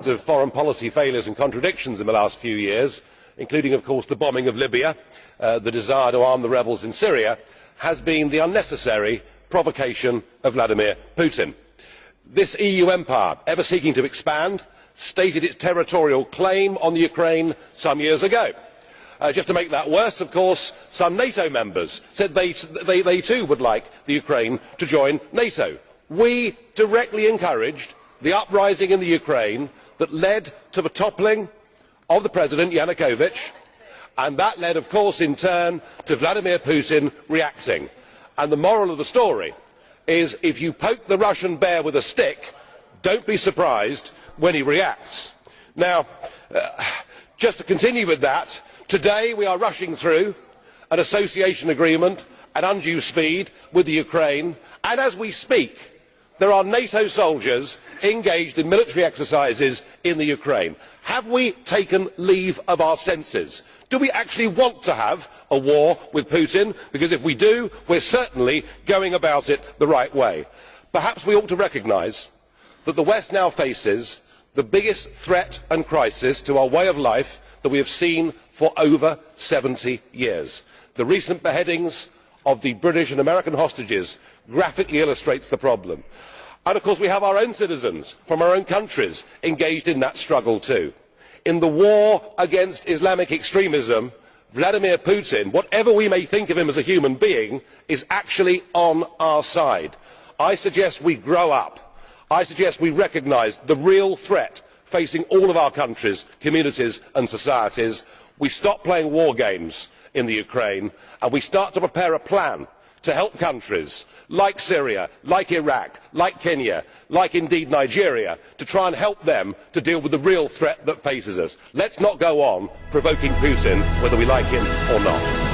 of foreign policy failures and contradictions in the last few years, including of course the bombing of Libya, the desire to arm the rebels in Syria, has been the unnecessary provocation of Vladimir Putin. This EU empire, ever seeking to expand, stated its territorial claim on the Ukraine some years ago. Just to make that worse, of course, some NATO members said they too would like the Ukraine to join NATO. We directly encouraged the uprising in the Ukraine that led to the toppling of the President Yanukovych, and that led, of course, in turn to Vladimir Putin reacting. And the moral of the story is, if you poke the Russian bear with a stick, don't be surprised when he reacts. Now, just to continue with that, today we are rushing through an association agreement at undue speed with the Ukraine, and as we speak there are NATO soldiers engaged in military exercises in the Ukraine. Have we taken leave of our senses? Do we actually want to have a war with Putin? Because if we do, we are certainly going about it the right way. Perhaps we ought to recognise that the West now faces the biggest threat and crisis to our way of life that we have seen for over 70 years. The recent beheadings of the British and American hostages graphically illustrates the problem. And of course we have our own citizens from our own countries engaged in that struggle too. In the war against Islamic extremism, Vladimir Putin, whatever we may think of him as a human being, is actually on our side. I suggest we grow up. I suggest we recognise the real threat facing all of our countries, communities and societies. We stop playing war games in the Ukraine and we start to prepare a plan to help countries like Syria, like Iraq, like Kenya, like indeed Nigeria, to try and help them to deal with the real threat that faces us. Let's not go on provoking Putin whether we like him or not.